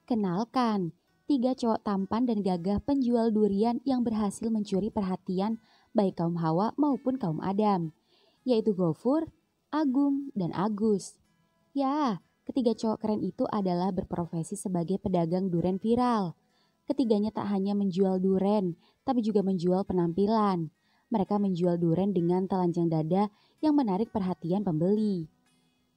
Kenalkan, 3 cowok tampan dan gagah penjual durian yang berhasil mencuri perhatian baik kaum Hawa maupun kaum Adam, yaitu Gofur, Agung, dan Agus. Ya, ketiga cowok keren itu adalah berprofesi sebagai pedagang duren viral. Ketiganya tak hanya menjual duren, tapi juga menjual penampilan. Mereka menjual duren dengan telanjang dada yang menarik perhatian pembeli.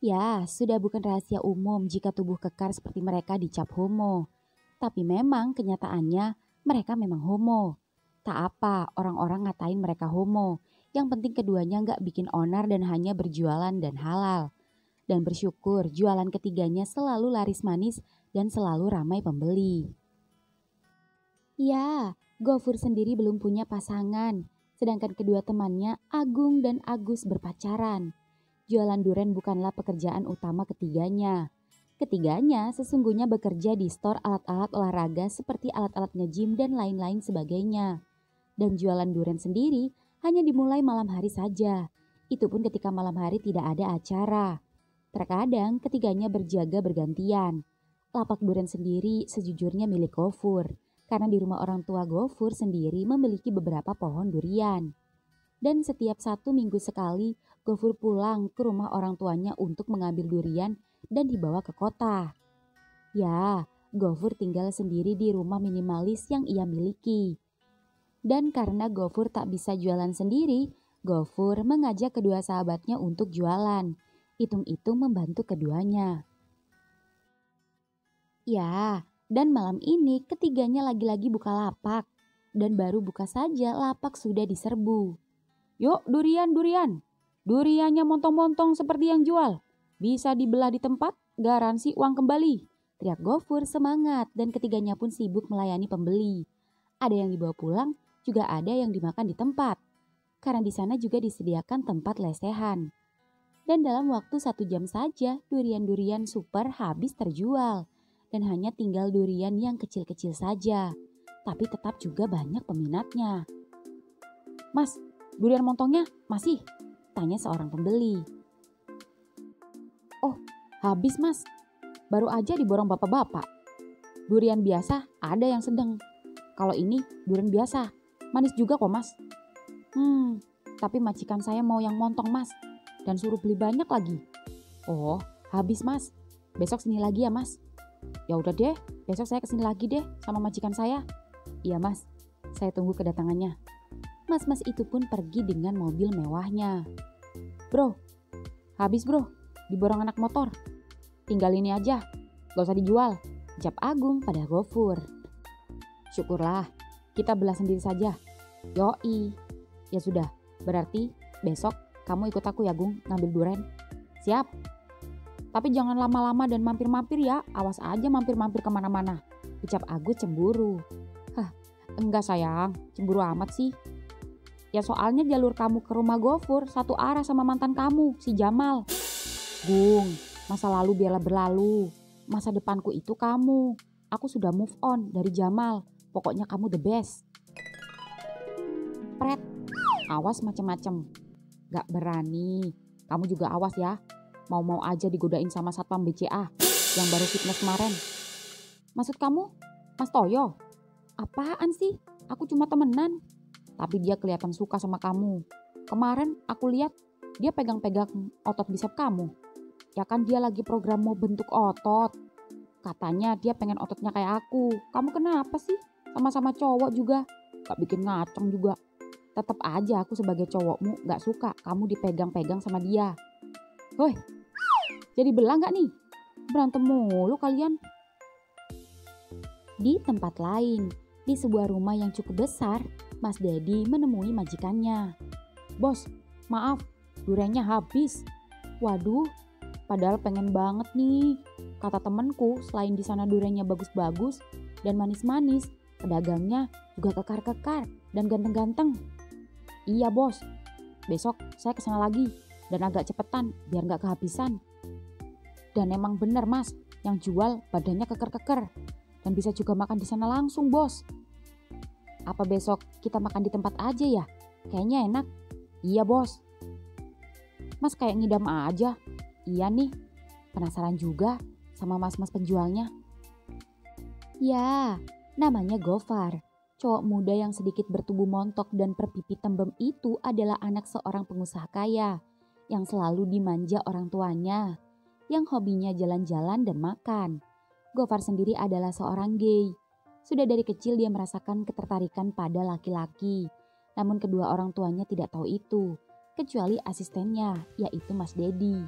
Ya, sudah bukan rahasia umum jika tubuh kekar seperti mereka dicap homo. Tapi memang kenyataannya mereka memang homo. Tak apa orang-orang ngatain mereka homo. Yang penting keduanya nggak bikin onar dan hanya berjualan dan halal. Dan bersyukur jualan ketiganya selalu laris manis dan selalu ramai pembeli. Ya, Gofur sendiri belum punya pasangan. Sedangkan kedua temannya Agung dan Agus berpacaran. Jualan duren bukanlah pekerjaan utama ketiganya. Ketiganya sesungguhnya bekerja di store alat-alat olahraga seperti alat-alat nge-gym dan lain-lain sebagainya. Dan jualan duren sendiri hanya dimulai malam hari saja. Itu pun ketika malam hari tidak ada acara. Terkadang ketiganya berjaga bergantian. Lapak duren sendiri sejujurnya milik Gofur. Karena di rumah orang tua Gofur sendiri memiliki beberapa pohon durian. Dan setiap 1 minggu sekali Gofur pulang ke rumah orang tuanya untuk mengambil durian dan dibawa ke kota. Ya, Gofur tinggal sendiri di rumah minimalis yang ia miliki. Dan karena Gofur tak bisa jualan sendiri, Gofur mengajak kedua sahabatnya untuk jualan. Hitung-hitung membantu keduanya. Ya, dan malam ini ketiganya lagi-lagi buka lapak. Dan baru buka saja lapak sudah diserbu. Yuk durian. Duriannya montong-montong seperti yang jual. Bisa dibelah di tempat, garansi uang kembali. Teriak Gofur semangat dan ketiganya pun sibuk melayani pembeli. Ada yang dibawa pulang, juga ada yang dimakan di tempat. Karena di sana juga disediakan tempat lesehan. Dan dalam waktu 1 jam saja durian-durian super habis terjual. Dan hanya tinggal durian yang kecil-kecil saja. Tapi tetap juga banyak peminatnya. Mas, durian montongnya masih? Tanya seorang pembeli. Oh, habis mas. Baru aja diborong bapak-bapak. Durian biasa ada yang sedang. Kalau ini durian biasa. Manis juga kok mas. Tapi majikan saya mau yang montong mas. Dan suruh beli banyak lagi. Oh, habis mas. Besok sini lagi ya mas. Ya udah deh, besok saya kesini lagi deh sama majikan saya. Iya mas, saya tunggu kedatangannya. Mas-mas itu pun pergi dengan mobil mewahnya. Bro, habis bro, diborong anak motor. Tinggal ini aja, gak usah dijual. Jawab Agung pada Gofur. Syukurlah, kita belah sendiri saja. Yoi, ya sudah, berarti besok kamu ikut aku ya Gung ngambil duren. Siap. Tapi jangan lama-lama dan mampir-mampir ya, awas aja mampir-mampir kemana-mana. Ucap Agus cemburu. Enggak sayang, cemburu amat sih. Ya soalnya jalur kamu ke rumah Gofur satu arah sama mantan kamu, si Jamal. Gung, masa lalu biarlah berlalu. Masa depanku itu kamu. Aku sudah move on dari Jamal. Pokoknya kamu the best. Pret, awas macem-macem. Gak berani. Kamu juga awas ya. Mau-mau aja digodain sama satpam BCA yang baru fitness kemarin. Maksud kamu, Mas Toyo? Apaan sih? Aku cuma temenan. Tapi dia kelihatan suka sama kamu. Kemarin aku lihat dia pegang-pegang otot bicep kamu. Ya kan dia lagi program mau bentuk otot. Katanya dia pengen ototnya kayak aku. Kamu kenapa sih? Sama-sama cowok juga. Gak bikin ngaceng juga. Tetap aja aku sebagai cowokmu gak suka kamu dipegang-pegang sama dia. Woi, jadi belah gak nih? Berantem mulu kalian. Di tempat lain, di sebuah rumah yang cukup besar, Mas Dedi menemui majikannya. Bos, maaf, duriannya habis. Waduh, padahal pengen banget nih. Kata temenku, selain di sana duriannya bagus-bagus dan manis-manis, pedagangnya juga kekar-kekar dan ganteng-ganteng. Iya bos, besok saya kesana lagi dan agak cepetan biar gak kehabisan. Dan emang bener mas, yang jual badannya keker-keker dan bisa juga makan di sana langsung bos. Apa besok kita makan di tempat aja ya? Kayaknya enak. Iya bos. Mas kayak ngidam aja. Iya nih, penasaran juga sama mas-mas penjualnya. Ya, namanya Gofar. Cowok muda yang sedikit bertubuh montok dan berpipi tembem itu adalah anak seorang pengusaha kaya yang selalu dimanja orang tuanya, yang hobinya jalan-jalan dan makan. Gofar sendiri adalah seorang gay. Sudah dari kecil dia merasakan ketertarikan pada laki-laki. Namun kedua orang tuanya tidak tahu itu, kecuali asistennya, yaitu Mas Dedi.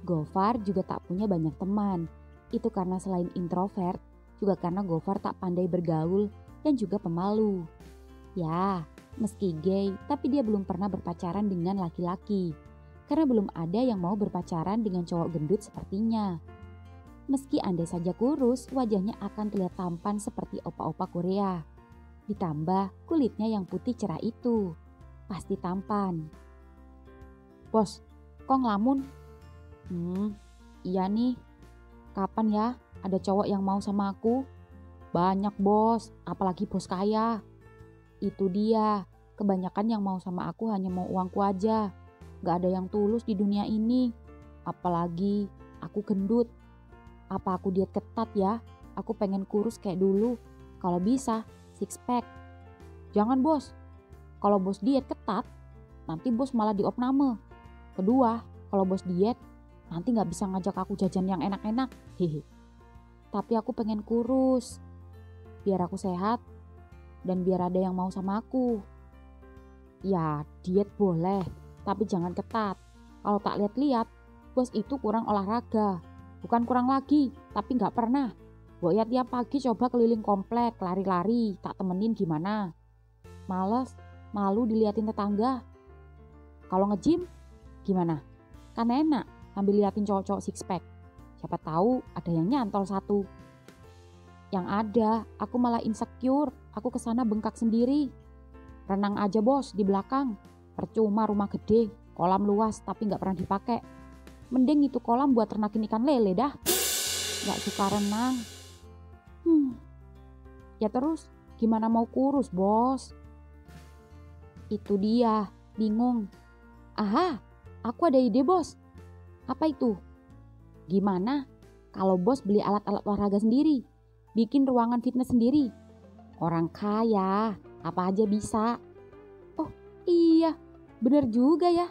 Gofar juga tak punya banyak teman. Itu karena selain introvert, juga karena Gofar tak pandai bergaul dan juga pemalu. Ya, meski gay, tapi dia belum pernah berpacaran dengan laki-laki. Karena belum ada yang mau berpacaran dengan cowok gendut sepertinya. Meski andai saja kurus, wajahnya akan terlihat tampan seperti opa-opa Korea. Ditambah kulitnya yang putih cerah itu. Pasti tampan. Bos, kok ngelamun? Iya nih. Kapan ya ada cowok yang mau sama aku? Banyak bos, apalagi bos kaya. Itu dia, kebanyakan yang mau sama aku hanya mau uangku aja. Gak ada yang tulus di dunia ini. Apalagi aku gendut. Apa aku diet ketat ya? Aku pengen kurus kayak dulu. Kalau bisa, six pack. Jangan bos. Kalau bos diet ketat, nanti bos malah diopname. Kedua, kalau bos diet, nanti gak bisa ngajak aku jajan yang enak-enak. Hehe. Tapi aku pengen kurus. Biar aku sehat. Dan biar ada yang mau sama aku. Ya, diet boleh. Tapi jangan ketat. Kalau tak lihat-lihat, bos itu kurang olahraga. Bukan kurang lagi, tapi gak pernah. Boya tiap pagi coba keliling komplek, lari-lari, tak temenin gimana? Males, malu diliatin tetangga. Kalau nge-gym, gimana? Kan enak sambil liatin cowok-cowok six pack. Siapa tahu ada yang nyantol satu. Yang ada, aku malah insecure. Aku kesana bengkak sendiri. Renang aja bos di belakang. Percuma rumah gede, kolam luas tapi gak pernah dipakai. Mending itu kolam buat ternakin ikan lele dah. Gak suka renang. Ya terus gimana mau kurus bos? Itu dia, bingung. Aha, aku ada ide bos. Apa itu? Gimana kalau bos beli alat-alat olahraga sendiri? Bikin ruangan fitness sendiri? Orang kaya, apa aja bisa. Oh iya, bener juga ya.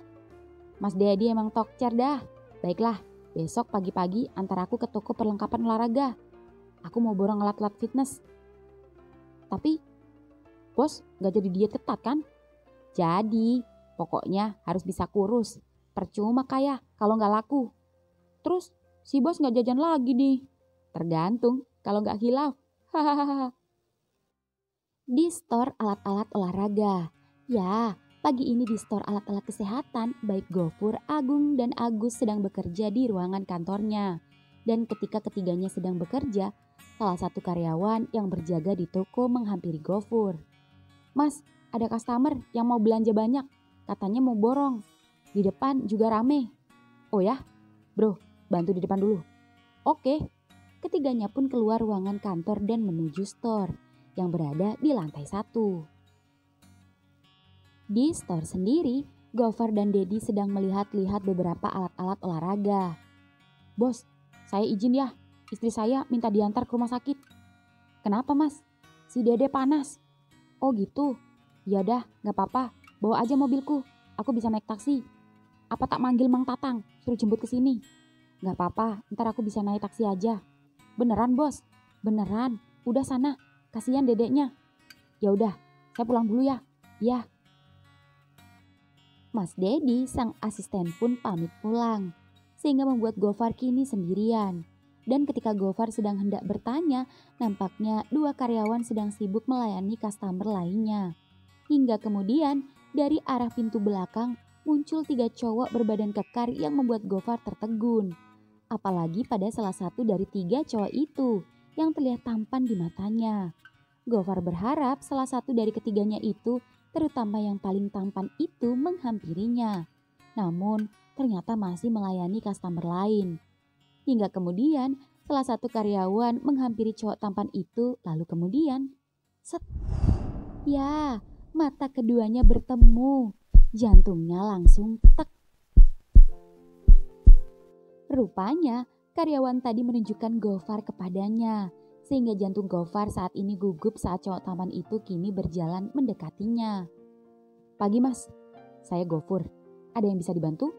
Mas Dedi emang tokcer dah. Baiklah, besok pagi-pagi antar aku ke toko perlengkapan olahraga. Aku mau borong alat-alat fitness. Tapi, bos gak jadi diet ketat kan? Jadi, pokoknya harus bisa kurus. Percuma kaya kalau gak laku. Terus, si bos gak jajan lagi nih. Tergantung kalau gak hilaf. Hahaha. Di store alat-alat olahraga. Ya, pagi ini di store alat-alat kesehatan, baik Gofur, Agung, dan Agus sedang bekerja di ruangan kantornya. Dan ketika ketiganya sedang bekerja, salah satu karyawan yang berjaga di toko menghampiri Gofur. Mas, ada customer yang mau belanja banyak. Katanya mau borong. Di depan juga rame. Oh ya? Bro, bantu di depan dulu. Oke. Ketiganya pun keluar ruangan kantor dan menuju store yang berada di lantai 1. Di store sendiri, Gofar dan Dedi sedang melihat-lihat beberapa alat-alat olahraga. Bos, saya izin ya, istri saya minta diantar ke rumah sakit. Kenapa mas? Si Dede panas. Oh gitu? Ya dah, gak apa-apa, bawa aja mobilku, aku bisa naik taksi. Apa tak manggil Mang Tatang, suruh jemput ke sini? Gak apa-apa, ntar aku bisa naik taksi aja. Beneran bos? Beneran, udah sana, kasihan dedeknya. Ya udah, saya pulang dulu ya. Ya. Mas Dedi, sang asisten pun pamit pulang, sehingga membuat Gofar kini sendirian. Dan ketika Gofar sedang hendak bertanya, nampaknya dua karyawan sedang sibuk melayani customer lainnya. Hingga kemudian dari arah pintu belakang muncul 3 cowok berbadan kekar yang membuat Gofar tertegun. Apalagi pada salah satu dari 3 cowok itu yang terlihat tampan di matanya. Gofar berharap salah satu dari ketiganya itu, terutama yang paling tampan itu, menghampirinya. Namun ternyata masih melayani customer lain. Hingga kemudian salah satu karyawan menghampiri cowok tampan itu, lalu kemudian set. Ya, mata keduanya bertemu. Jantungnya langsung tek. Rupanya karyawan tadi menunjukkan Gofar kepadanya. Sehingga jantung Gofar saat ini gugup saat cowok tampan itu kini berjalan mendekatinya. Pagi mas, saya Gofur. Ada yang bisa dibantu?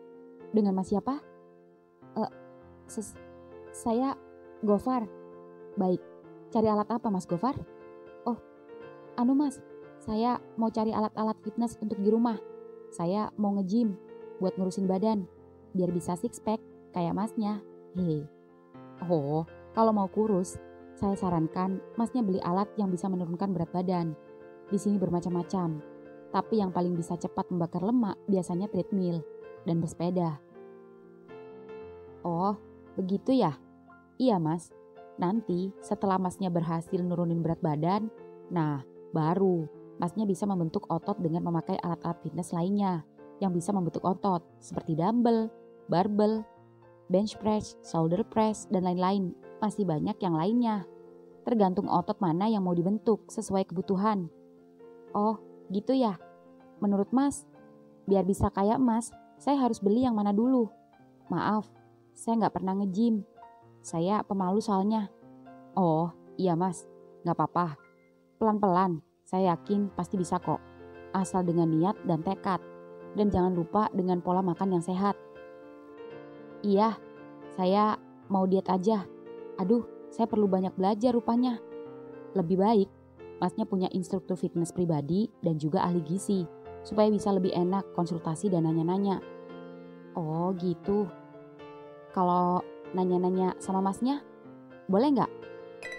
Dengan mas siapa? Saya Gofar. Baik, cari alat apa mas Gofar? Oh, anu mas, saya mau cari alat-alat fitness untuk di rumah. Saya mau nge-gym buat ngurusin badan, biar bisa six pack kayak masnya. Hehe. Oh, kalau mau kurus, saya sarankan masnya beli alat yang bisa menurunkan berat badan. Di sini bermacam-macam, tapi yang paling bisa cepat membakar lemak biasanya treadmill dan bersepeda. Oh, begitu ya? Iya mas, nanti setelah masnya berhasil nurunin berat badan, nah baru masnya bisa membentuk otot dengan memakai alat-alat fitness lainnya yang bisa membentuk otot seperti dumbbell, barbell, bench press, shoulder press, dan lain-lain. Masih banyak yang lainnya. Tergantung otot mana yang mau dibentuk sesuai kebutuhan. Oh, gitu ya? Menurut mas, biar bisa kayak mas, saya harus beli yang mana dulu? Maaf, saya nggak pernah nge-gym. Saya pemalu soalnya. Oh, iya mas, nggak apa-apa. Pelan-pelan, saya yakin pasti bisa kok. Asal dengan niat dan tekad. Dan jangan lupa dengan pola makan yang sehat. Iya, saya mau diet aja. Aduh, saya perlu banyak belajar rupanya. Lebih baik, masnya punya instruktur fitness pribadi dan juga ahli gizi. Supaya bisa lebih enak konsultasi dan nanya-nanya. Oh gitu. Kalau nanya-nanya sama masnya, boleh nggak?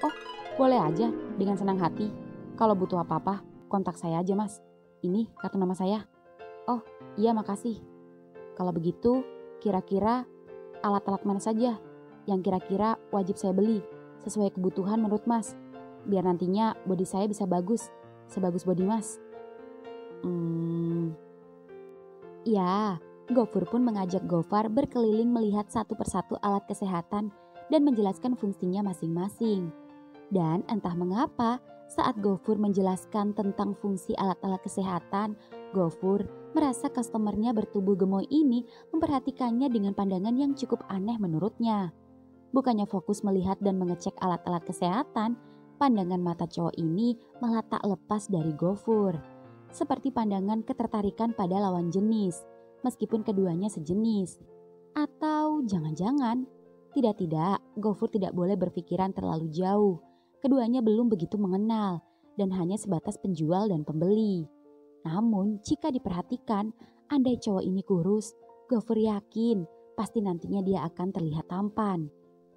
Oh, boleh aja, dengan senang hati. Kalau butuh apa-apa, kontak saya aja mas. Ini kartu nama saya. Oh, iya makasih. Kalau begitu, kira-kira alat-alat mana saja yang kira-kira wajib saya beli sesuai kebutuhan menurut mas, biar nantinya body saya bisa bagus, sebagus body mas. Ya, Gofur pun mengajak Gofar berkeliling melihat satu persatu alat kesehatan dan menjelaskan fungsinya masing-masing. Dan entah mengapa, saat Gofur menjelaskan tentang fungsi alat-alat kesehatan, Gofur merasa customernya bertubuh gemoy ini memperhatikannya dengan pandangan yang cukup aneh menurutnya. Bukannya fokus melihat dan mengecek alat-alat kesehatan, pandangan mata cowok ini malah tak lepas dari Gofur. Seperti pandangan ketertarikan pada lawan jenis, meskipun keduanya sejenis. Atau jangan-jangan, tidak, Gofur tidak boleh berpikiran terlalu jauh. Keduanya belum begitu mengenal dan hanya sebatas penjual dan pembeli. Namun jika diperhatikan, andai cowok ini kurus, Gofur yakin pasti nantinya dia akan terlihat tampan.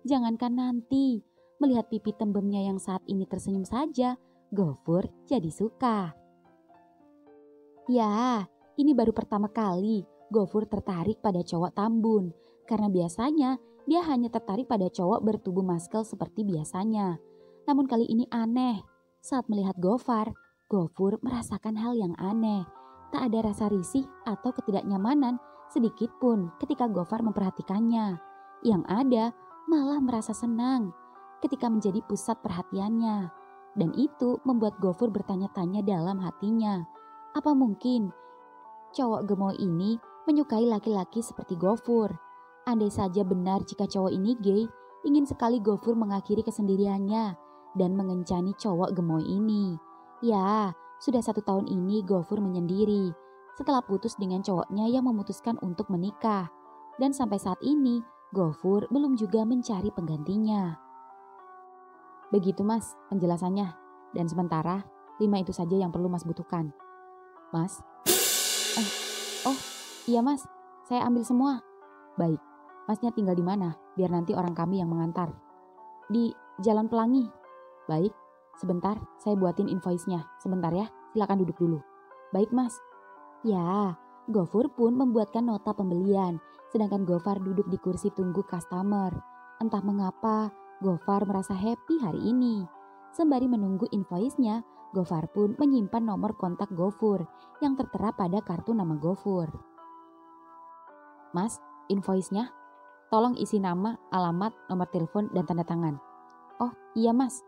Jangankan nanti, melihat pipi tembemnya yang saat ini tersenyum saja, Gofur jadi suka. Ya, ini baru pertama kali Gofur tertarik pada cowok tambun, karena biasanya dia hanya tertarik pada cowok bertubuh muscle seperti biasanya. Namun kali ini aneh, saat melihat Gofar, Gofur merasakan hal yang aneh. Tak ada rasa risih atau ketidaknyamanan sedikit pun ketika Gofar memperhatikannya. Yang ada malah merasa senang ketika menjadi pusat perhatiannya. Dan itu membuat Gofur bertanya-tanya dalam hatinya. Apa mungkin cowok gemoy ini menyukai laki-laki seperti Gofur? Andai saja benar jika cowok ini gay, ingin sekali Gofur mengakhiri kesendiriannya dan mengencani cowok gemoy ini. Ya, sudah 1 tahun ini Gofur menyendiri setelah putus dengan cowoknya yang memutuskan untuk menikah. Dan sampai saat ini Gofur belum juga mencari penggantinya. Begitu mas penjelasannya. Dan sementara 5 itu saja yang perlu mas butuhkan. Mas? Oh iya mas, saya ambil semua. Baik, masnya tinggal di mana biar nanti orang kami yang mengantar. Di Jalan Pelangi. Baik, sebentar saya buatin invoice-nya. Sebentar ya, silakan duduk dulu. Baik mas. Ya, Gofur pun membuatkan nota pembelian, sedangkan Gofar duduk di kursi tunggu customer. Entah mengapa, Gofar merasa happy hari ini. Sembari menunggu invoice-nya, Gofar pun menyimpan nomor kontak Gofur yang tertera pada kartu nama Gofur. Mas, invoice-nya? Tolong isi nama, alamat, nomor telepon, dan tanda tangan. Oh iya mas.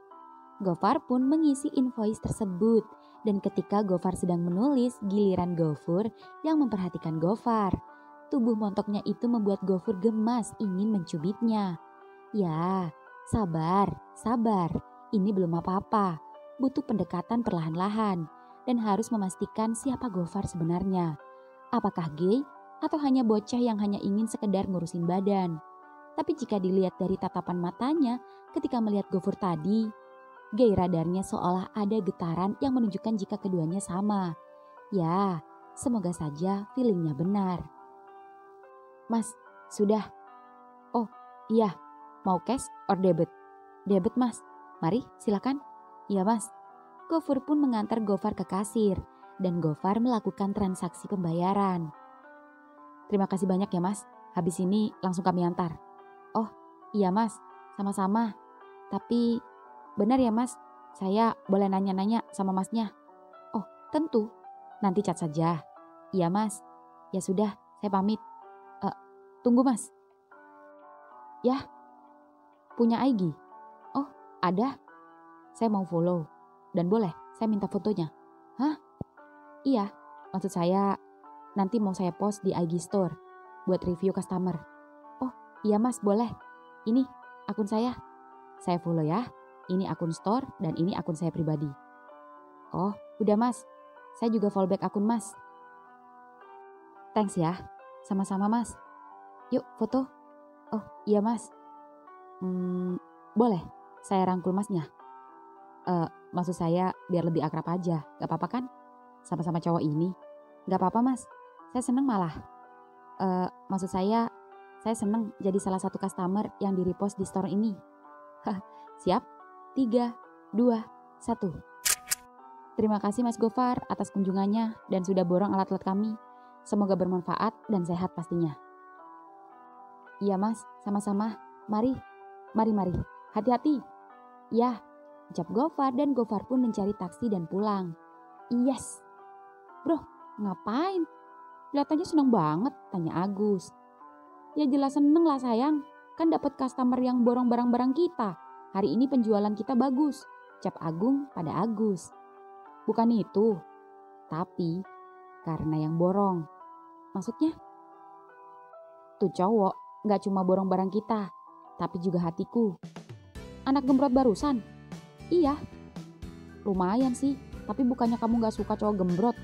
Gofar pun mengisi invoice tersebut. Dan ketika Gofar sedang menulis, giliran Gofur yang memperhatikan Gofar. Tubuh montoknya itu membuat Gofur gemas ingin mencubitnya. Ya, sabar. ini belum apa-apa, butuh pendekatan perlahan-lahan dan harus memastikan siapa Gofar sebenarnya. Apakah gay atau hanya bocah yang hanya ingin sekedar ngurusin badan? Tapi jika dilihat dari tatapan matanya ketika melihat Gofur tadi, gay radarnya seolah ada getaran yang menunjukkan jika keduanya sama. Ya, semoga saja feelingnya benar. Mas, sudah. Oh, iya. Mau cash or debit? Debit, Mas. Mari, silakan. Iya, Mas. Gofur pun mengantar Gofar ke kasir dan Gofar melakukan transaksi pembayaran. Terima kasih banyak ya, Mas. Habis ini langsung kami antar. Oh, iya, Mas. Sama-sama. Tapi benar ya, Mas? Saya boleh nanya-nanya sama Masnya? Oh, tentu. Nanti chat saja. Iya, Mas. Ya sudah, saya pamit. Tunggu, Mas. Ya, punya IG? Oh, ada. Saya mau follow. Dan boleh saya minta fotonya? Hah? Iya, maksud saya nanti mau saya post di IG Store buat review customer. Oh, iya Mas, boleh. Ini akun saya. Saya follow ya. Ini akun store dan ini akun saya pribadi. Oh, udah Mas. Saya juga follow back akun Mas. Thanks ya. Sama-sama Mas. Yuk foto. Oh, iya Mas. Boleh saya rangkul Masnya? Maksud saya biar lebih akrab aja. Gak apa-apa kan? Sama-sama cowok ini. Gak apa-apa Mas. Saya seneng malah. Maksud saya seneng jadi salah satu customer yang di repost di store ini. Siap? 3, 2, 1. Terima kasih Mas Gofar atas kunjungannya dan sudah borong alat-alat kami. Semoga bermanfaat dan sehat pastinya. Iya Mas, sama-sama. Mari. Hati-hati. Ya, ucap Gofar dan Gofar pun mencari taksi dan pulang. Yes. Bro, ngapain? Kelihatannya seneng banget, tanya Agus. Ya jelas seneng lah sayang, kan dapat customer yang borong barang-barang kita. Hari ini penjualan kita bagus, ucap Agung pada Agus. Bukan itu, tapi karena yang borong. Maksudnya? Tuh cowok gak cuma borong barang kita, tapi juga hatiku. Anak gembrot barusan? Iya. Lumayan sih, tapi bukannya kamu gak suka cowok gembrot.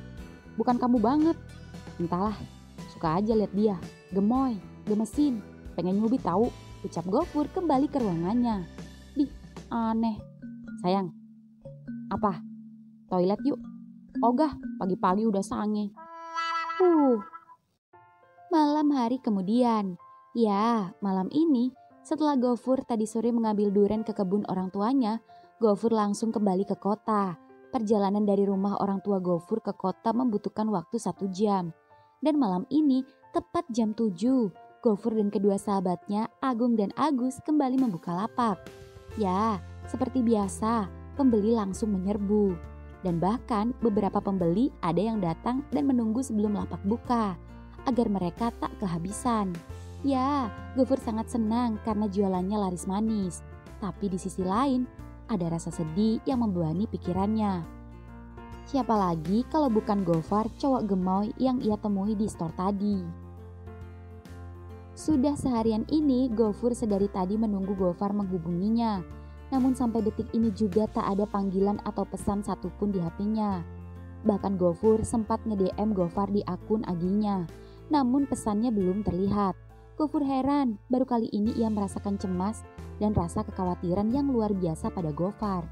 Bukan kamu banget. Entahlah, suka aja lihat dia. Gemoy, gemesin, pengen nyubit tahu, ucap Gofur kembali ke ruangannya. Dih, aneh. Sayang, apa? Toilet yuk. Ogah, pagi-pagi udah sange. Malam hari kemudian. Ya, malam ini setelah Gofur tadi sore mengambil duren ke kebun orang tuanya, Gofur langsung kembali ke kota. Perjalanan dari rumah orang tua Gofur ke kota membutuhkan waktu 1 jam. Dan malam ini, tepat jam 7, Gofur dan kedua sahabatnya, Agung dan Agus, kembali membuka lapak. Ya, seperti biasa, pembeli langsung menyerbu. Dan bahkan beberapa pembeli ada yang datang dan menunggu sebelum lapak buka, agar mereka tak kehabisan. Ya, Gofur sangat senang karena jualannya laris manis. Tapi di sisi lain, ada rasa sedih yang membebani pikirannya. Siapa lagi kalau bukan Gofar, cowok gemoy yang ia temui di store tadi. Sudah seharian ini Gofur sedari tadi menunggu Gofar menghubunginya. Namun sampai detik ini juga tak ada panggilan atau pesan satupun di HP-nya. Bahkan Gofur sempat nge-DM Gofar di akun IG-nya. Namun pesannya belum terlihat. Gofur heran, baru kali ini ia merasakan cemas dan rasa kekhawatiran yang luar biasa pada Gofar.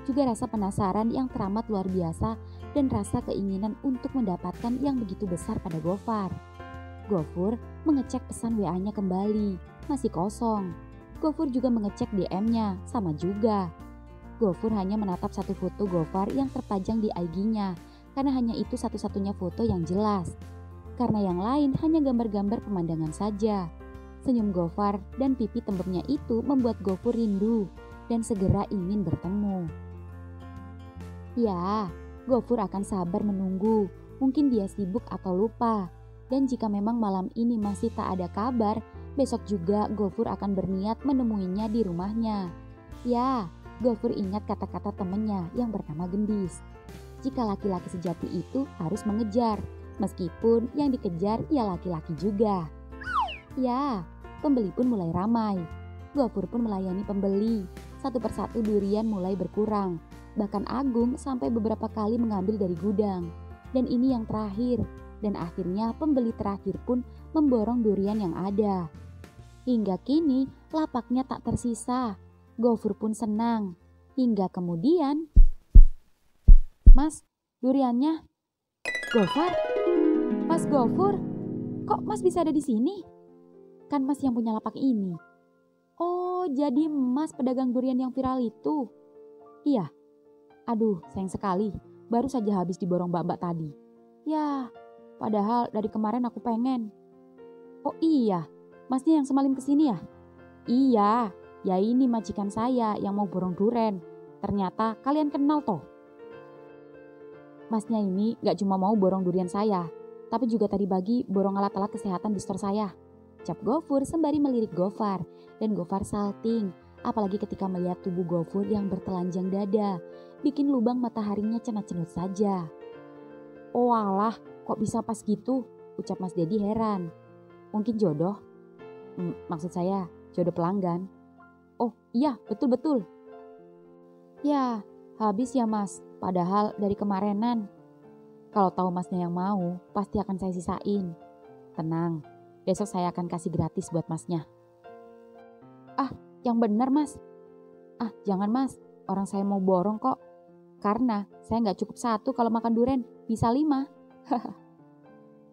Juga rasa penasaran yang teramat luar biasa dan rasa keinginan untuk mendapatkan yang begitu besar pada Gofar. Gofur mengecek pesan WA-nya kembali, masih kosong. Gofur juga mengecek DM-nya, sama juga. Gofur hanya menatap satu foto Gofar yang terpajang di IG-nya, karena hanya itu satu-satunya foto yang jelas. Karena yang lain hanya gambar-gambar pemandangan saja. Senyum Gofar dan pipi tembemnya itu membuat Gofur rindu dan segera ingin bertemu. Ya, Gofur akan sabar menunggu, mungkin dia sibuk atau lupa. Dan jika memang malam ini masih tak ada kabar, besok juga Gofur akan berniat menemuinya di rumahnya. Ya, Gofur ingat kata-kata temannya yang bernama Gendis. Jika laki-laki sejati itu harus mengejar, meskipun yang dikejar ya laki-laki juga. Ya, pembeli pun mulai ramai. Gofur pun melayani pembeli. satu persatu durian mulai berkurang. Bahkan Agung sampai beberapa kali mengambil dari gudang. Dan ini yang terakhir. Dan akhirnya pembeli terakhir pun memborong durian yang ada. Hingga kini lapaknya tak tersisa. Gofur pun senang. Hingga kemudian, "Mas, duriannya." "Gofar? Mas Gofur? Kok Mas bisa ada di sini? Kan Mas yang punya lapak ini." "Oh, jadi Mas pedagang durian yang viral itu?" "Iya." "Aduh, sayang sekali. Baru saja habis diborong mbak-mbak tadi." "Ya, padahal dari kemarin aku pengen." "Oh iya, Masnya yang semalam kesini ya?" "Iya, ya ini majikan saya yang mau borong duren. Ternyata kalian kenal toh." "Masnya ini gak cuma mau borong durian saya, tapi juga tadi pagi borong alat-alat kesehatan di store saya," ucap Gofur sembari melirik Gofar. Dan Gofar salting, apalagi ketika melihat tubuh Gofur yang bertelanjang dada, bikin lubang mataharinya cenat-cenut saja. "Oh alah, kok bisa pas gitu?" ucap Mas Dedi heran. "Mungkin jodoh?" Maksud saya jodoh pelanggan." "Oh iya, betul-betul." "Ya, habis ya Mas, padahal dari kemarinan." "Kalau tahu Masnya yang mau, pasti akan saya sisain. Tenang, besok saya akan kasih gratis buat Masnya." "Ah, yang benar Mas." "Ah, jangan Mas, orang saya mau borong kok. Karena saya nggak cukup satu kalau makan duren, bisa 5.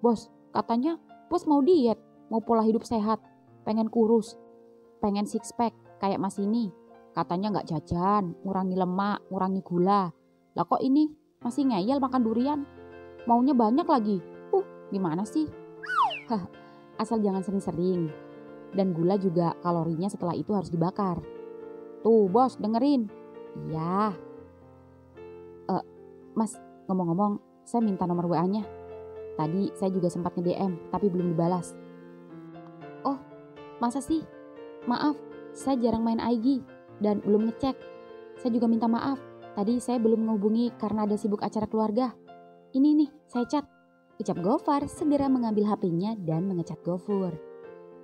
"Bos, katanya bos mau diet, mau pola hidup sehat, pengen kurus, pengen six pack kayak Mas ini. Katanya nggak jajan, ngurangi lemak, ngurangi gula. Lah kok ini masih ngeyel makan durian? Maunya banyak lagi. Gimana sih?" "Asal jangan sering-sering. Dan gula juga kalorinya setelah itu harus dibakar. Tuh bos, dengerin." "Iya." "Mas, ngomong-ngomong, saya minta nomor WA-nya. Tadi saya juga sempat nge-DM tapi belum dibalas." "Oh, masa sih? Maaf, saya jarang main IG dan belum ngecek. Saya juga minta maaf, tadi saya belum menghubungi karena ada sibuk acara keluarga. Ini nih, saya chat," ucap Gofar segera mengambil HP-nya dan mengechat Gofur.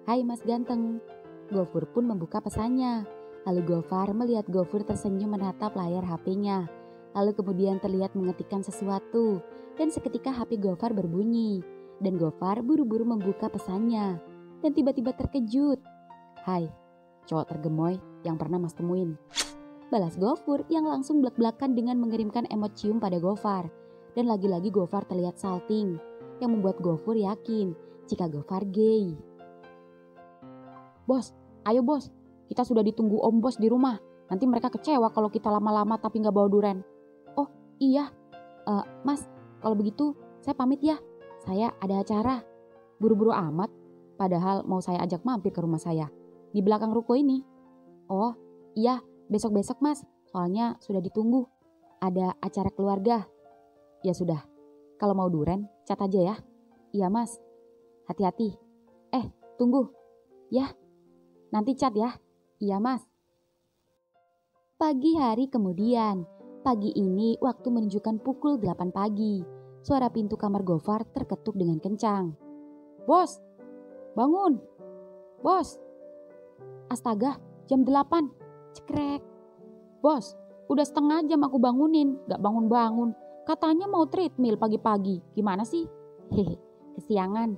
"Hai Mas Ganteng." Gofur pun membuka pesannya. Lalu Gofar melihat Gofur tersenyum menatap layar HP-nya. Lalu kemudian terlihat mengetikkan sesuatu. Dan seketika HP Gofar berbunyi. Dan Gofar buru-buru membuka pesannya. Dan tiba-tiba terkejut. "Hai, cowok tergemoy yang pernah Mas temuin," balas Gofur yang langsung blak-blakan dengan mengirimkan emot cium pada Gofar. Dan lagi-lagi Gofar terlihat salting. Yang membuat Gofur yakin jika Gofar gay. "Bos, ayo bos, kita sudah ditunggu Om Bos di rumah. Nanti mereka kecewa kalau kita lama-lama tapi gak bawa duren." "Oh iya, Mas, kalau begitu saya pamit ya. Saya ada acara." "Buru-buru amat, padahal mau saya ajak mampir ke rumah saya. Di belakang ruko ini." "Oh iya, besok-besok Mas, soalnya sudah ditunggu. Ada acara keluarga." "Ya sudah, kalau mau duren, cat aja ya." "Iya Mas, hati-hati. Tunggu. Ya, nanti cat ya." "Iya Mas." Pagi hari kemudian. Pagi ini waktu menunjukkan pukul 8 pagi. Suara pintu kamar Gofar terketuk dengan kencang. "Bos, bangun. Bos." "Astaga, jam 8. Cekrek. "Bos, udah setengah jam aku bangunin, gak bangun-bangun. Katanya mau treadmill pagi-pagi. Gimana sih?" "Hehe, kesiangan.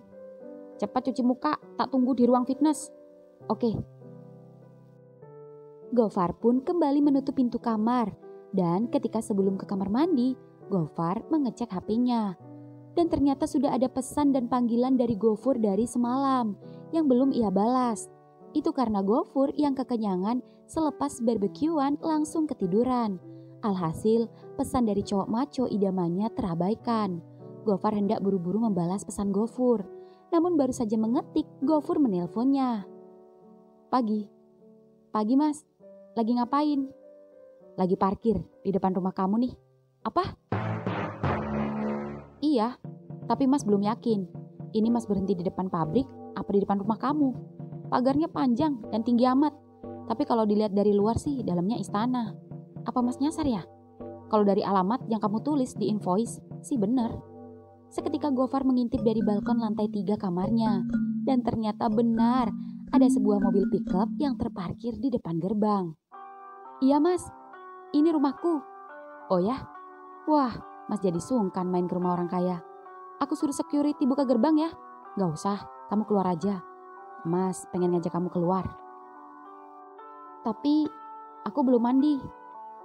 Cepat cuci muka, tak tunggu di ruang fitness." "Oke." Gofar pun kembali menutup pintu kamar. Dan ketika sebelum ke kamar mandi, Gofar mengecek HP-nya. Dan ternyata sudah ada pesan dan panggilan dari Gofur dari semalam yang belum ia balas. Itu karena Gofur yang kekenyangan selepas barbekyuan langsung ketiduran. Alhasil pesan dari cowok maco idamannya terabaikan. Gofar hendak buru-buru membalas pesan Gofur. Namun baru saja mengetik, Gofur menelponnya. "Pagi Mas, lagi ngapain?" "Lagi parkir di depan rumah kamu nih." "Apa?" "Iya, tapi Mas belum yakin. Ini Mas berhenti di depan pabrik apa di depan rumah kamu? Pagarnya panjang dan tinggi amat. Tapi kalau dilihat dari luar sih dalamnya istana. Apa Mas nyasar ya? Kalau dari alamat yang kamu tulis di invoice sih bener." Seketika Gofar mengintip dari balkon lantai 3 kamarnya. Dan ternyata benar ada sebuah mobil pickup yang terparkir di depan gerbang. Iya mas, ini rumahku. Oh ya? Wah, mas jadi sungkan main ke rumah orang kaya. Aku suruh security buka gerbang ya. Gak usah, kamu keluar aja. Mas pengen ngajak kamu keluar. Tapi aku belum mandi.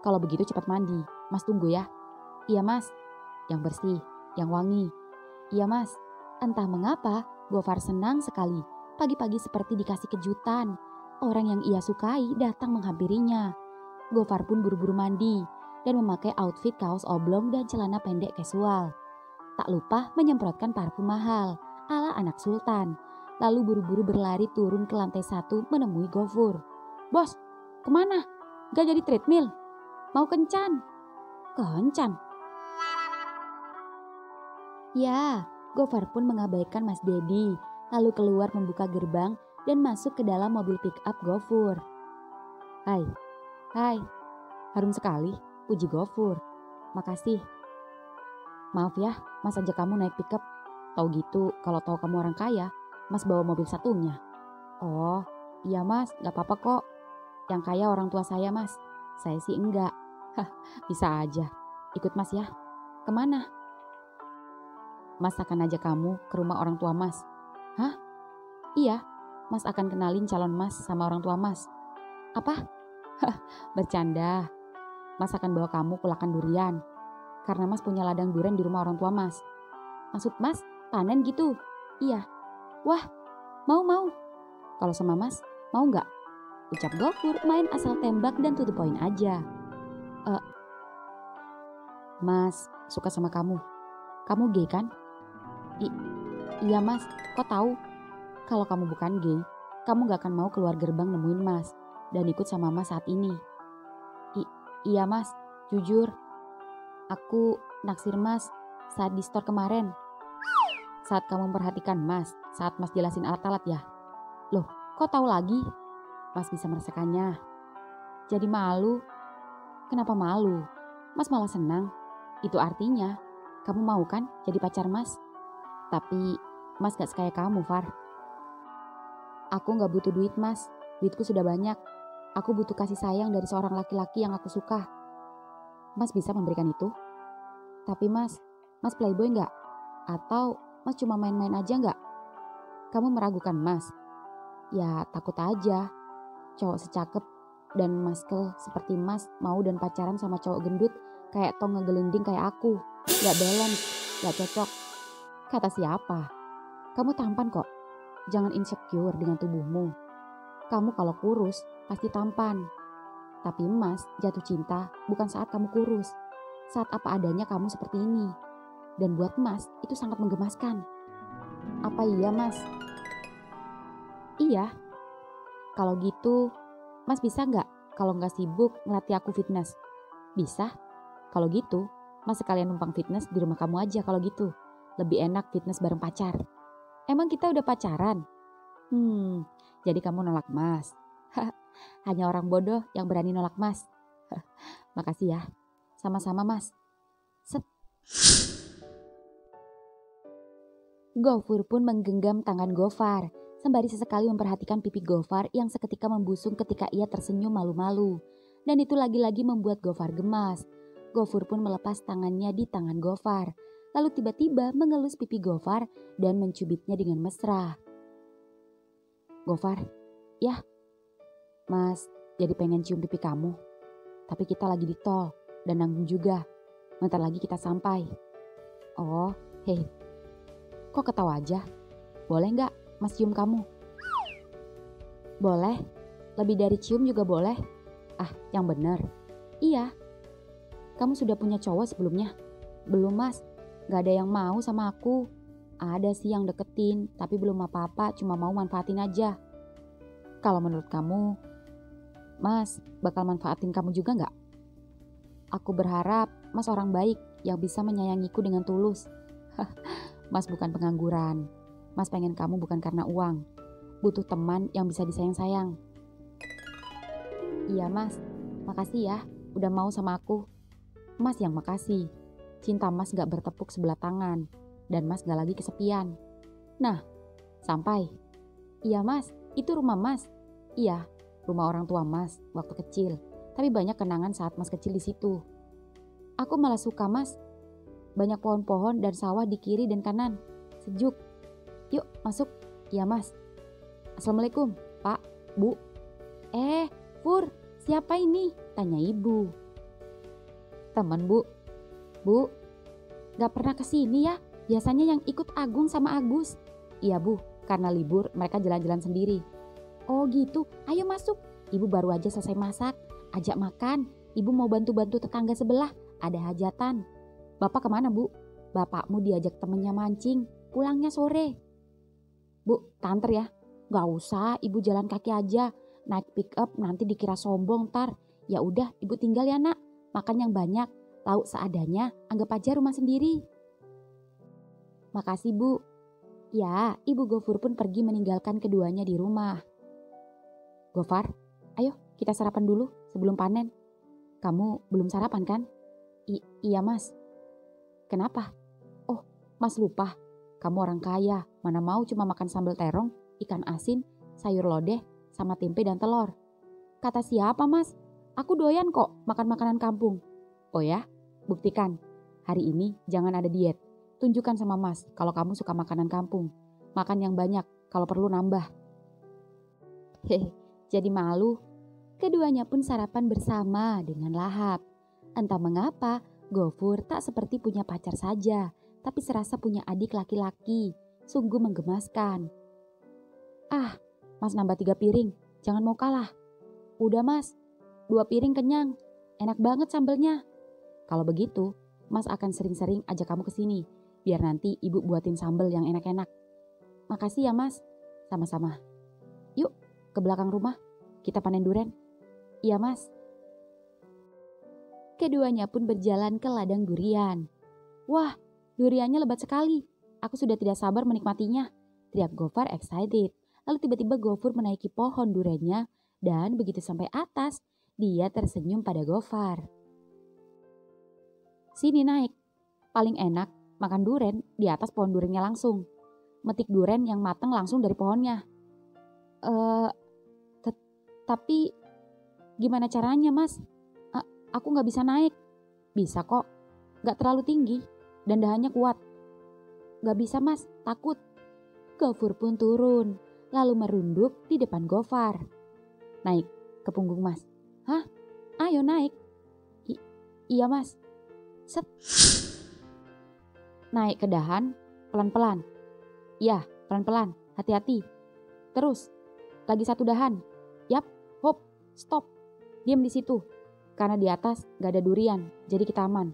Kalau begitu cepat mandi. Mas tunggu ya. Iya mas. Yang bersih, yang wangi. Iya mas. Entah mengapa Gofar senang sekali. Pagi-pagi seperti dikasih kejutan. Orang yang ia sukai datang menghampirinya. Gofar pun buru-buru mandi dan memakai outfit kaos oblong dan celana pendek casual. Tak lupa menyemprotkan parfum mahal ala anak sultan. Lalu buru-buru berlari turun ke lantai 1 menemui Gofur. Bos, kemana? Gak jadi treadmill? Mau kencan? Kencan? Ya, Gofar pun mengabaikan Mas Dedi, lalu keluar membuka gerbang dan masuk ke dalam mobil pick up Gofur. Hai, harum sekali, puji Gofur. Makasih. Maaf ya, Mas ajak kamu naik pickup. Tahu gitu, kalau tahu kamu orang kaya, Mas bawa mobil satunya. Oh, iya Mas, gak apa-apa kok. Yang kaya orang tua saya Mas, saya sih enggak. Hah, bisa aja. Ikut Mas ya. Kemana? Mas akan ajak kamu ke rumah orang tua Mas. Hah? Iya, Mas akan kenalin calon Mas sama orang tua Mas. Apa? Hah, bercanda. Mas akan bawa kamu kulakan durian. Karena Mas punya ladang durian di rumah orang tua Mas. Maksud Mas, panen gitu? Iya. Wah, mau. Kalau sama Mas, mau nggak? Ucap Gofur main asal tembak dan to the point aja. Mas suka sama kamu. Kamu gay kan? Iya Mas, kok tahu? Kalau kamu bukan gay, kamu gak akan mau keluar gerbang nemuin Mas dan ikut sama Mas saat ini. Iya Mas, jujur. Aku naksir Mas saat di store kemarin. Saat kamu memperhatikan Mas, saat Mas jelasin alat-alat ya. Loh, kok tahu lagi? Mas bisa merasakannya. Jadi malu. Kenapa malu? Mas malah senang. Itu artinya kamu mau kan jadi pacar Mas? Tapi Mas gak sekaya kamu, Far. Aku gak butuh duit Mas. Duitku sudah banyak. Aku butuh kasih sayang dari seorang laki-laki yang aku suka. Mas bisa memberikan itu? Tapi Mas playboy gak? Atau Mas cuma main-main aja gak? Kamu meragukan Mas? Ya takut aja. Cowok secakep dan maskel seperti Mas mau dan pacaran sama cowok gendut kayak tong ngegelinding kayak aku. Gak balance, gak cocok. Kata siapa? Kamu tampan kok. Jangan insecure dengan tubuhmu. Kamu kalau kurus pasti tampan. Tapi Mas jatuh cinta bukan saat kamu kurus. Saat apa adanya kamu seperti ini. Dan buat Mas itu sangat menggemaskan. Apa iya Mas? Iya. Kalau gitu Mas bisa gak kalau gak sibuk ngelatih aku fitness? Bisa. Kalau gitu Mas sekalian numpang fitness di rumah kamu aja kalau gitu. Lebih enak fitness bareng pacar. Emang kita udah pacaran? Jadi kamu nolak Mas. Hanya orang bodoh yang berani nolak Mas. Makasih ya. Sama-sama Mas. Set. Gofur pun menggenggam tangan Gofar, sembari sesekali memperhatikan pipi Gofar yang seketika membusung ketika ia tersenyum malu-malu. Dan itu lagi-lagi membuat Gofar gemas. Gofur pun melepas tangannya di tangan Gofar, lalu tiba-tiba mengelus pipi Gofar dan mencubitnya dengan mesra. Gofar, ya, Mas jadi pengen cium pipi kamu. Tapi kita lagi di tol dan nanggung juga. Bentar lagi kita sampai. Oh, hei. Kok ketawa aja? Boleh gak Mas cium kamu? Boleh. Lebih dari cium juga boleh. Ah, yang bener. Iya. Kamu sudah punya cowok sebelumnya? Belum Mas. Gak ada yang mau sama aku. Ada sih yang deketin, tapi belum apa-apa, cuma mau manfaatin aja. Kalau menurut kamu, Mas bakal manfaatin kamu juga gak? Aku berharap Mas orang baik yang bisa menyayangiku dengan tulus. Mas bukan pengangguran. Mas pengen kamu bukan karena uang. Butuh teman yang bisa disayang-sayang. Iya Mas, makasih ya udah mau sama aku. Mas yang makasih. Cinta Mas gak bertepuk sebelah tangan. Dan Mas gak lagi kesepian. Nah, sampai. Iya Mas, itu rumah Mas. Iya, rumah orang tua Mas waktu kecil. tapi banyak kenangan saat Mas kecil di situ. Aku malah suka, Mas. Banyak pohon-pohon dan sawah di kiri dan kanan. Sejuk. Yuk masuk. Iya, Mas. Assalamualaikum, Pak, Bu. Pur, siapa ini? Tanya ibu. Teman, Bu. Bu, gak pernah kesini ya? Biasanya yang ikut Agung sama Agus. Iya, Bu, karena libur mereka jalan-jalan sendiri. Oh gitu, ayo masuk. Ibu baru aja selesai masak. Ajak makan. Ibu mau bantu-bantu tetangga sebelah. Ada hajatan. Bapak kemana, Bu? Bapakmu diajak temennya mancing. Pulangnya sore. Bu, tanter ya. Gak usah, ibu jalan kaki aja. Naik pick up nanti dikira sombong ntar. Ya udah, ibu tinggal ya nak. Makan yang banyak. Lauk seadanya, anggap aja rumah sendiri. Makasih, Bu. Ya, Ibu Gofur pun pergi meninggalkan keduanya di rumah. Gofar, ayo kita sarapan dulu sebelum panen. Kamu belum sarapan kan? Iya, Mas. Kenapa? Oh, Mas lupa. Kamu orang kaya, mana mau cuma makan sambal terong, ikan asin, sayur lodeh, sama tempe dan telur. Kata siapa, Mas? Aku doyan kok makan makanan kampung. Oh ya? Buktikan. Hari ini jangan ada diet. Tunjukkan sama Mas kalau kamu suka makanan kampung. Makan yang banyak, kalau perlu nambah. Hehe, jadi malu. Keduanya pun sarapan bersama dengan lahap. Entah mengapa, Gofur tak seperti punya pacar saja, tapi serasa punya adik laki-laki. Sungguh menggemaskan. Ah, Mas nambah 3 piring, jangan mau kalah. Udah Mas, 2 piring kenyang, enak banget sambelnya. Kalau begitu, Mas akan sering-sering ajak kamu ke sini, biar nanti ibu buatin sambel yang enak-enak. Makasih ya Mas, sama-sama. Yuk, ke belakang rumah, kita panen duren. Iya Mas. Keduanya pun berjalan ke ladang durian. Wah, duriannya lebat sekali. Aku sudah tidak sabar menikmatinya, teriak Gofar excited. Lalu tiba-tiba Gofur menaiki pohon duriannya dan begitu sampai atas, dia tersenyum pada Gofar. Sini naik, paling enak makan duren di atas pohon durennya langsung. Metik duren yang matang langsung dari pohonnya. Tapi gimana caranya Mas? Aku gak bisa naik. Bisa kok, gak terlalu tinggi dan dahannya kuat. Gak bisa Mas, takut. Gofur pun turun, lalu merunduk di depan Gofar. Naik ke punggung Mas. Hah? Ayo naik. Iya Mas. Set. Naik ke dahan, pelan-pelan. Ya, pelan-pelan, hati-hati. Terus, lagi 1 dahan. Yap, hop, stop. Diam di situ. Karena di atas gak ada durian, jadi kita aman.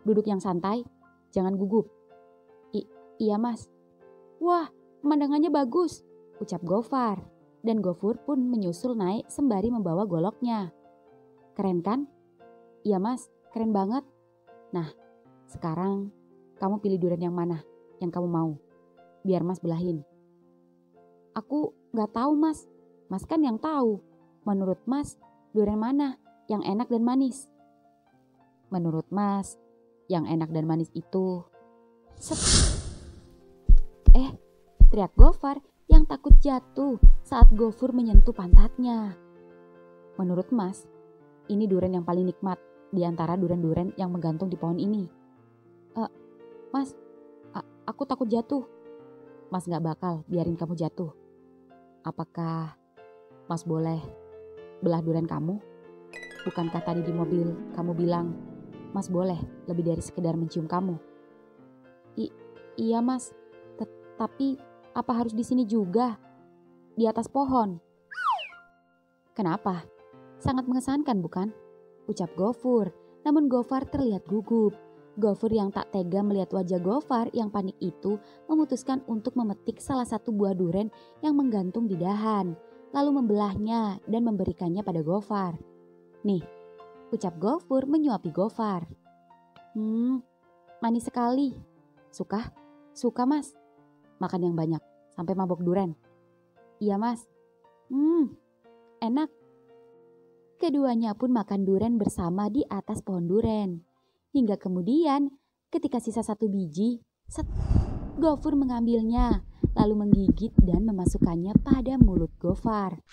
Duduk yang santai, jangan gugup. Iya Mas. Wah, pemandangannya bagus, ucap Gofar. Dan Gofur pun menyusul naik sembari membawa goloknya. Keren kan? Iya Mas, keren banget. Nah, sekarang kamu pilih durian yang mana yang kamu mau. Biar Mas belahin. Aku gak tahu Mas. Mas kan yang tahu. Menurut Mas, durian mana yang enak dan manis? Menurut Mas, yang enak dan manis itu... teriak Gofar yang takut jatuh saat Gofur menyentuh pantatnya. Menurut Mas, ini durian yang paling nikmat di antara durian-durian yang menggantung di pohon ini. Mas, aku takut jatuh. Mas gak bakal biarin kamu jatuh. Apakah Mas boleh belah durian kamu? Bukankah tadi di mobil kamu bilang Mas boleh lebih dari sekedar mencium kamu? Iya Mas, tapi apa harus di sini juga? Di atas pohon. Kenapa? Sangat mengesankan bukan? Ucap Gofur, namun Gofar terlihat gugup. Gofur yang tak tega melihat wajah Gofar yang panik itu memutuskan untuk memetik salah satu buah duren yang menggantung di dahan, lalu membelahnya dan memberikannya pada Gofar. Nih, ucap Gofur menyuapi Gofar. Manis sekali. Suka? Suka Mas. Makan yang banyak, sampai mabok duren. Iya Mas. Enak. Keduanya pun makan duren bersama di atas pohon duren. Hingga kemudian ketika sisa 1 biji, Gofur mengambilnya, lalu menggigit dan memasukkannya pada mulut Gofar.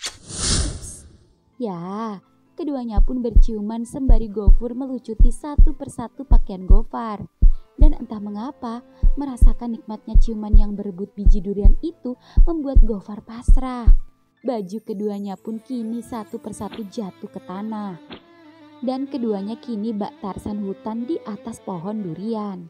Ya, keduanya pun berciuman sembari Gofur melucuti satu persatu pakaian Gofar. Dan entah mengapa, merasakan nikmatnya ciuman yang berebut biji durian itu membuat Gofar pasrah. Baju keduanya pun kini satu persatu jatuh ke tanah. Dan keduanya kini bak Tarsan hutan di atas pohon durian.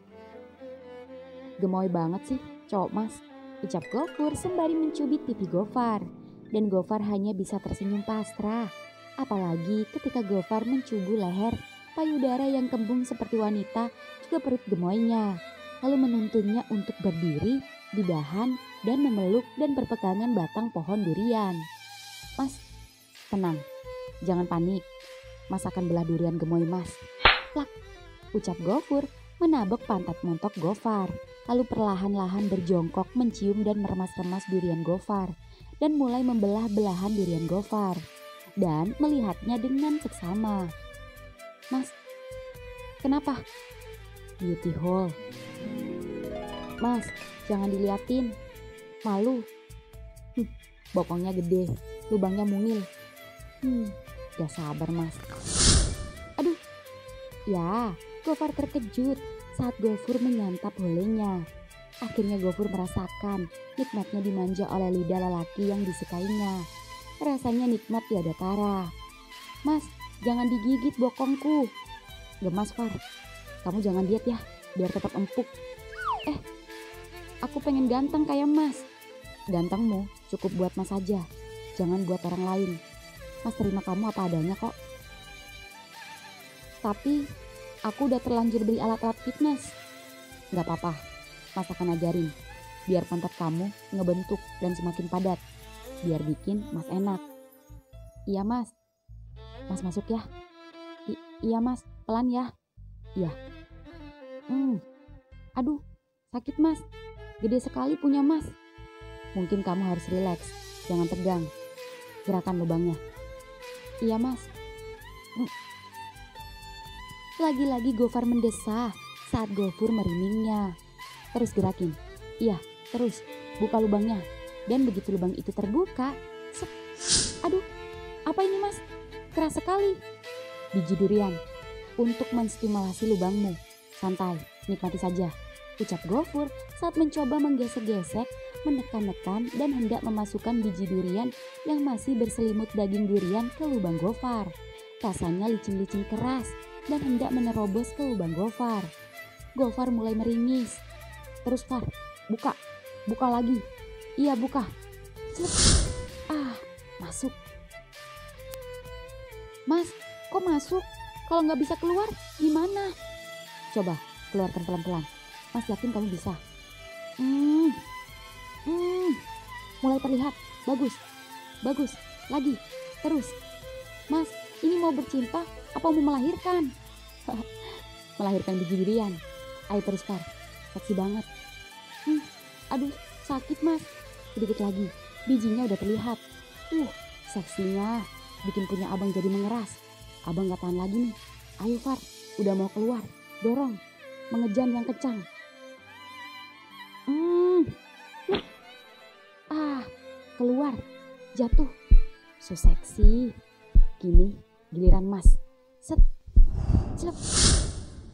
Gemoy banget sih cowok mas, ucap Gofur sembari mencubit pipi Gofar. Dan Gofar hanya bisa tersenyum pasrah. Apalagi ketika Gofar mencubu leher payudara yang kembung seperti wanita juga perut gemoynya. Lalu menuntunnya untuk berdiri di dahan dan memeluk dan berpegangan batang pohon durian. Mas, tenang, jangan panik. Mas akan belah durian gemoy mas. Plak, ucap Gofur menabok pantat montok Gofar. Lalu perlahan-lahan berjongkok mencium dan meremas-remas durian Gofar. Dan mulai membelah-belahan durian Gofar. Dan melihatnya dengan seksama. Mas, kenapa? Beauty hole. Mas, jangan diliatin. Malu. Bokongnya gede, lubangnya mungil. Gak sabar mas. Aduh. Ya, Gofar terkejut saat Gofur menyantap holenya. Akhirnya Gofur merasakan nikmatnya dimanja oleh lidah lelaki yang disukainya. Rasanya nikmat tiada tara. Mas, jangan digigit bokongku. Gemas Far, kamu jangan diet ya, biar tetap empuk. Aku pengen ganteng kayak mas. Gantengmu cukup buat mas aja, jangan buat orang lain. Mas terima kamu apa adanya kok. Tapi aku udah terlanjur beli alat-alat fitness. Gak apa-apa, mas akan ajarin. Biar pantat kamu ngebentuk dan semakin padat. Biar bikin mas enak. Iya mas. Mas masuk ya. Iya mas, pelan ya. Iya. Aduh, sakit mas. Gede sekali punya mas. Mungkin kamu harus rileks, jangan tegang. Gerakan lubangnya. Iya mas. Lagi-lagi Gofar mendesah saat Gofur merimingnya. Terus gerakin. Iya, terus buka lubangnya. Dan begitu lubang itu terbuka, aduh, apa ini mas? Keras sekali. Biji durian untuk menstimulasi lubangmu. Santai, nikmati saja, ucap Gofur saat mencoba menggesek-gesek, menekan-nekan dan hendak memasukkan biji durian yang masih berselimut daging durian ke lubang Gofar. Rasanya licin-licin keras dan hendak menerobos ke lubang Gofar. Gofar mulai meringis. Terus Far, buka lagi. Iya buka. Masuk. Mas, kok masuk? Kalau nggak bisa keluar, gimana? Coba keluarkan pelan-pelan. Mas yakin kamu bisa. Mulai terlihat. Bagus. Lagi. Terus. Mas, ini mau bercinta apa mau melahirkan? Melahirkan biji durian. Ayo terus Far. Seksi banget. Aduh, sakit mas. Sedikit lagi, bijinya udah terlihat. Seksinya bikin punya abang jadi mengeras. Abang gak tahan lagi nih. Ayo Far, udah mau keluar. Dorong, mengejam yang kencang. Keluar, jatuh. So seksi. Gini, giliran mas. Set, celep.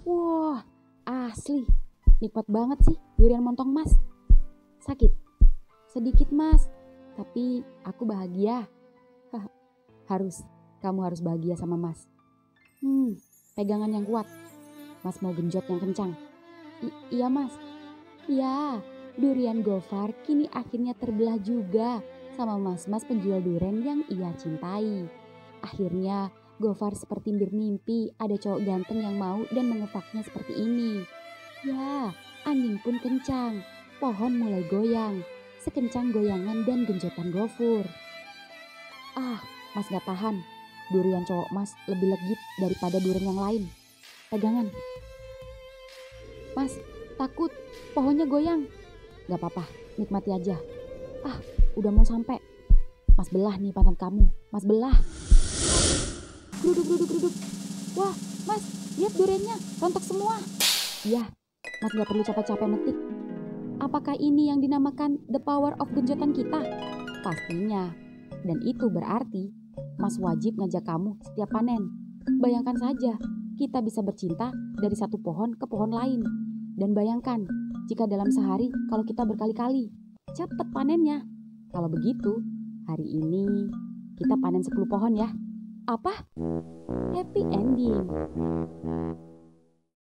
Wah, asli. Nikmat banget sih durian montong mas. Sakit? Sedikit mas, tapi aku bahagia. Kamu harus bahagia sama mas. Pegangan yang kuat. Mas mau genjot yang kencang. Iya mas. Ya, durian Gofar kini akhirnya terbelah juga sama mas-mas penjual durian yang ia cintai. Akhirnya Gofar seperti bermimpi ada cowok ganteng yang mau dan mengepaknya seperti ini. Ya, angin pun kencang. Pohon mulai goyang. Sekencang goyangan dan genjotan Gofur. Mas gak tahan. Durian cowok mas lebih legit daripada durian yang lain. Pegangan. Mas, takut. Pohonnya goyang. Gak apa-apa, nikmati aja. Udah mau sampai. Mas belah nih pantat kamu. Mas belah. Geruduk. Wah, mas, lihat duriannya. Rontok semua. Iya, mas gak perlu capek-capek metik. Apakah ini yang dinamakan the power of genjotan kita? Pastinya. Dan itu berarti Mas wajib ngajak kamu setiap panen. Bayangkan saja, kita bisa bercinta dari satu pohon ke pohon lain. Dan bayangkan, jika dalam sehari kalau kita berkali-kali, cepet panennya. Kalau begitu, hari ini kita panen 10 pohon ya. Apa? Happy ending.